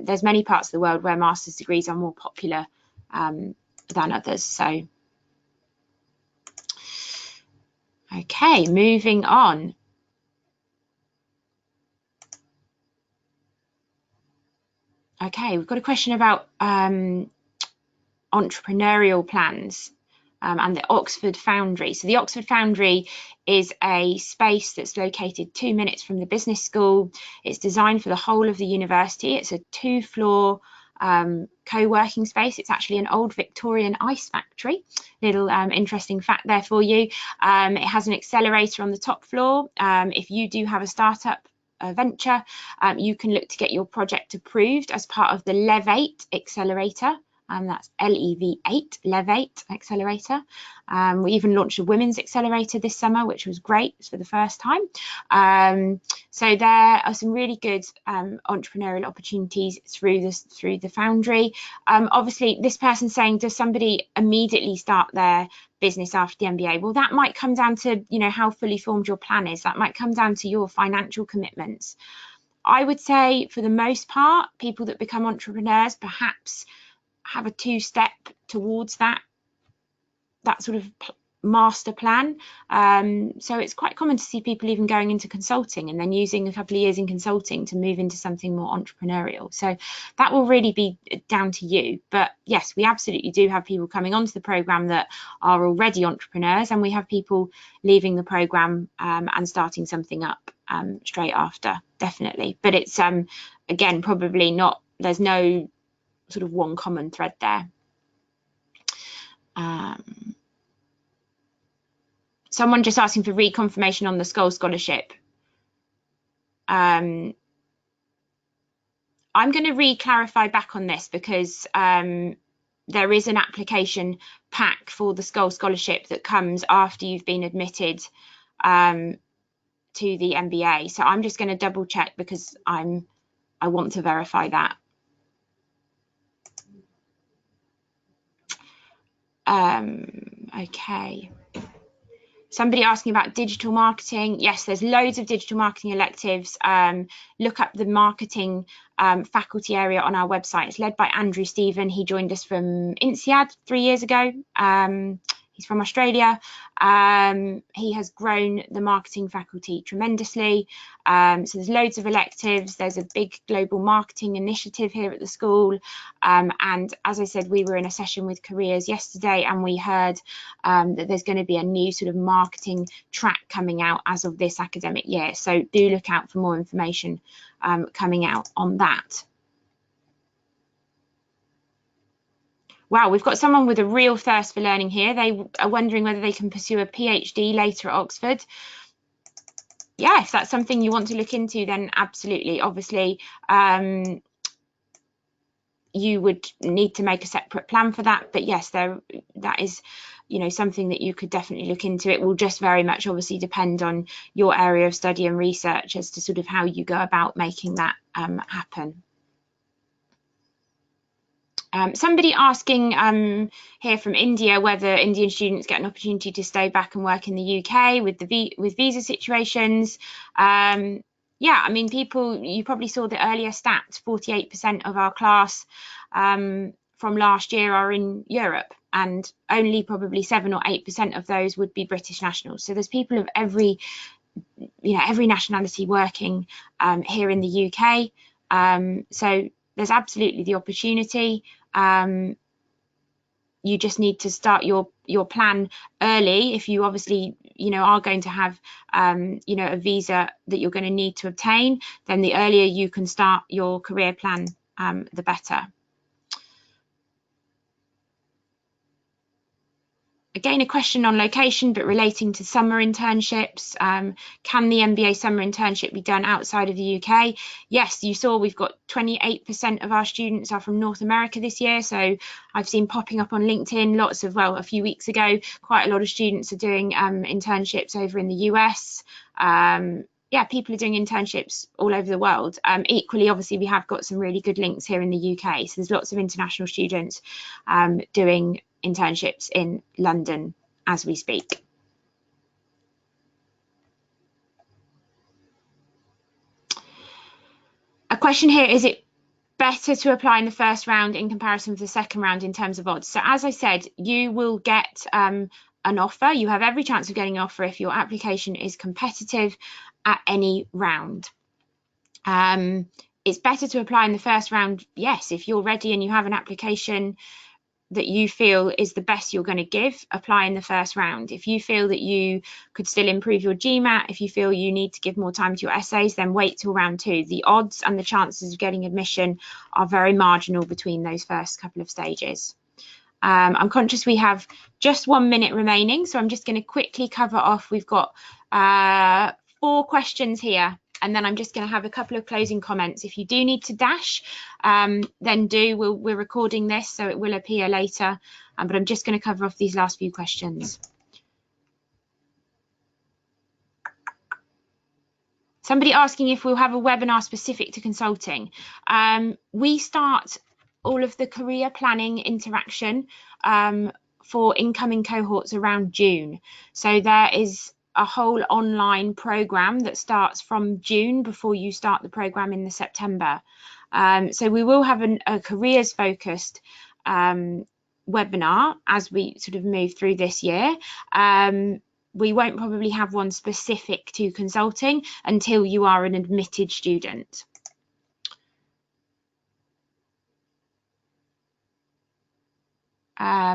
There's many parts of the world where master's degrees are more popular than others. So, okay, moving on. Okay, we've got a question about entrepreneurial plans and the Oxford Foundry. So the Oxford Foundry is a space that's located 2 minutes from the business school. It's designed for the whole of the university. It's a 2-floor co-working space. It's actually an old Victorian ice factory. Little interesting fact there for you. It has an accelerator on the top floor. If you do have a startup venture, you can look to get your project approved as part of the LEV8 accelerator. That's LEV8, LEV8 accelerator. We even launched a women's accelerator this summer, which was great. It's for the first time. So there are some really good entrepreneurial opportunities through the Foundry. Obviously, this person's saying, does somebody immediately start their business after the MBA? Well, that might come down to, how fully formed your plan is. That might come down to your financial commitments. I would say, for the most part, people that become entrepreneurs perhaps have a 2-step towards that sort of master plan. So it's quite common to see people even going into consulting and then using a couple of years in consulting to move into something more entrepreneurial. So that will really be down to you. But yes, we absolutely do have people coming onto the program that are already entrepreneurs, and we have people leaving the program and starting something up straight after, definitely. But it's again, probably not, there's no sort of one common thread there. Someone just asking for reconfirmation on the Scholl Scholarship. I'm going to re-clarify back on this because there is an application pack for the Scholl Scholarship that comes after you've been admitted to the MBA. So I'm just going to double check because I want to verify that. Okay. Somebody asking about digital marketing. Yes, there's loads of digital marketing electives. Look up the marketing faculty area on our website. It's led by Andrew Stephen. He joined us from INSEAD 3 years ago. He's from Australia. He has grown the marketing faculty tremendously. So there's loads of electives. There's a big global marketing initiative here at the school. And as I said, we were in a session with careers yesterday, and we heard that there's going to be a new sort of marketing track coming out as of this academic year. So do look out for more information coming out on that. Wow, we've got someone with a real thirst for learning here. They are wondering whether they can pursue a PhD later at Oxford. Yeah, if that's something you want to look into, then absolutely. Obviously, you would need to make a separate plan for that. But yes, that is, you know, something that you could definitely look into. It will just very much obviously depend on your area of study and research as to sort of how you go about making that happen. Somebody asking here from India whether Indian students get an opportunity to stay back and work in the UK with visa situations. Yeah, I mean, you probably saw the earlier stats, 48% of our class from last year are in Europe, and only probably 7 or 8% of those would be British nationals. So there's people of every nationality working here in the UK. So there's absolutely the opportunity. You just need to start your plan early. If you obviously, you know, are going to have, you know, a visa that you're going to need to obtain, then the earlier you can start your career plan, the better. Again, a question on location, but relating to summer internships. Can the MBA summer internship be done outside of the UK? Yes, you saw we've got 28% of our students are from North America this year. So I've seen popping up on LinkedIn lots of, well, a few weeks ago, quite a lot of students are doing internships over in the US. Yeah, people are doing internships all over the world. Equally, obviously, we have got some really good links here in the UK. So there's lots of international students doing internships in London as we speak. A question here, is it better to apply in the first round in comparison to the second round in terms of odds? So as I said, you will get an offer. You have every chance of getting an offer if your application is competitive at any round. It's better to apply in the first round, yes, if you're ready and you have an application that you feel is the best you're going to give, apply in the first round. If you feel that you could still improve your GMAT, if you feel you need to give more time to your essays, then wait till round 2. The odds and the chances of getting admission are very marginal between those first couple of stages. I'm conscious we have just 1 minute remaining, so I'm just going to quickly cover off. We've got 4 questions here, and then I'm just going to have a couple of closing comments. If you do need to dash, then do. We're recording this, so it will appear later, but I'm just going to cover off these last few questions. Somebody asking if we'll have a webinar specific to consulting. We start all of the career planning interaction for incoming cohorts around June. So there is a whole online program that starts from June before you start the program in the September. So we will have a careers focused webinar as we sort of move through this year. We won't probably have one specific to consulting until you are an admitted student.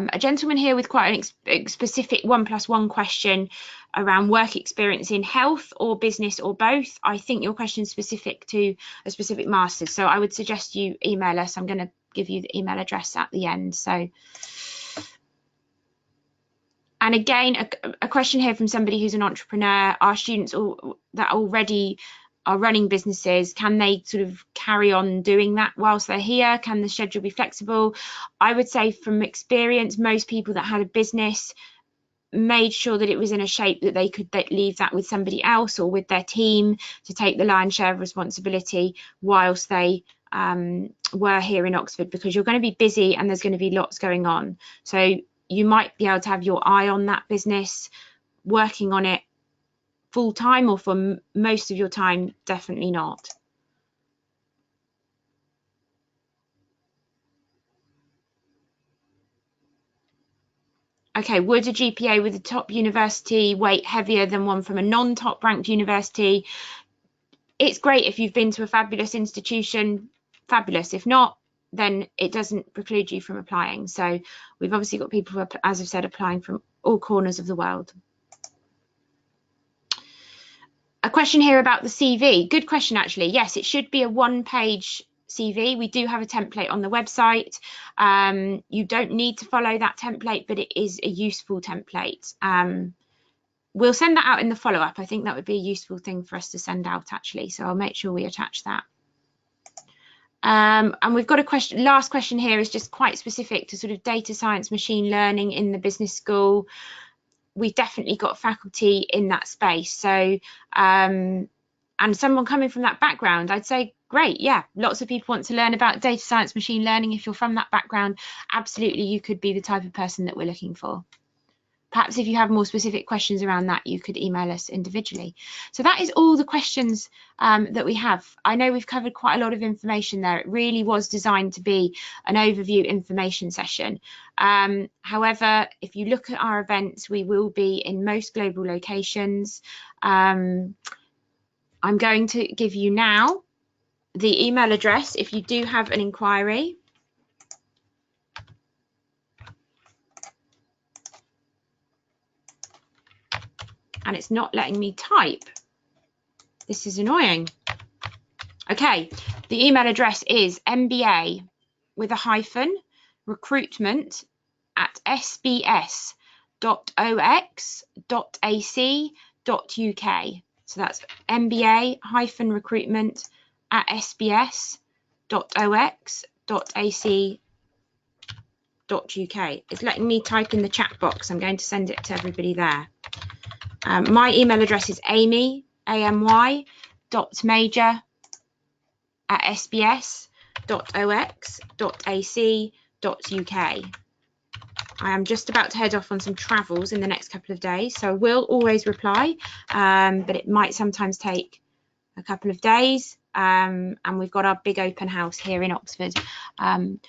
A gentleman here with quite a specific 1+1 question around work experience in health or business or both. I think your question is specific to a specific master's, so I would suggest you email us. I'm going to give you the email address at the end. So, and again, a question here from somebody who's an entrepreneur. Our students that already are running businesses, can they sort of carry on doing that whilst they're here? Can the schedule be flexible? I would say from experience, most people that had a business made sure that it was in a shape that they could leave that with somebody else or with their team to take the lion's share of responsibility whilst they were here in Oxford, because you're going to be busy and there's going to be lots going on. So you might be able to have your eye on that business, working on it full time, or for most of your time, definitely not. Okay, would a GPA with a top university weight heavier than one from a non-top ranked university? It's great if you've been to a fabulous institution, fabulous. If not, then it doesn't preclude you from applying. So we've obviously got people who are, as I've said, applying from all corners of the world. A question here about the CV. Good question, actually. Yes, it should be a one-page CV. We do have a template on the website. You don't need to follow that template, but it is a useful template. We'll send that out in the follow-up. I think that would be a useful thing for us to send out, actually. So I'll make sure we attach that. And we've got a question. Last question here is just quite specific to sort of data science, machine learning in the business school. We've definitely got faculty in that space. So, and someone coming from that background, I'd say, great, yeah, lots of people want to learn about data science, machine learning. If you're from that background, absolutely, you could be the type of person that we're looking for. Perhaps if you have more specific questions around that, you could email us individually. So that is all the questions that we have. I know we've covered quite a lot of information there. It really was designed to be an overview information session. However, if you look at our events, we will be in most global locations. I'm going to give you now the email address if you do have an inquiry. And it's not letting me type. This is annoying. Okay, the email address is MBA with a hyphen recruitment at sbs.ox.ac.uk. So that's MBA hyphen recruitment at sbs.ox.ac.uk. It's letting me type in the chat box. I'm going to send it to everybody there. My email address is amy.major@sbs.ox.ac.uk. I am just about to head off on some travels in the next couple of days, so I will always reply, but it might sometimes take a couple of days, and we've got our big open house here in Oxford on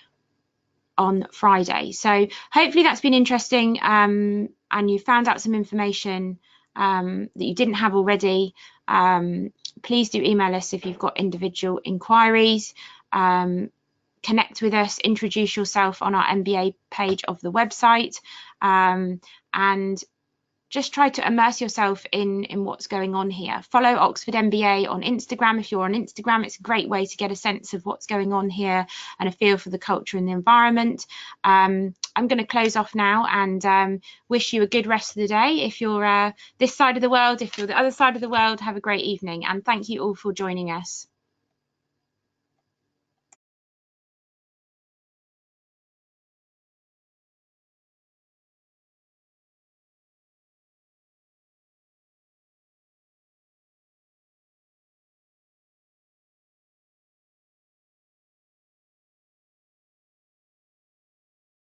Friday. So hopefully that's been interesting, and you found out some information that you didn't have already. Please do email us if you've got individual inquiries. Connect with us, introduce yourself on our MBA page of the website, and just try to immerse yourself in what's going on here. Follow Oxford MBA on Instagram. If you're on Instagram, it's a great way to get a sense of what's going on here and a feel for the culture and the environment. I'm going to close off now and wish you a good rest of the day. If you're this side of the world, if you're the other side of the world, have a great evening, and thank you all for joining us.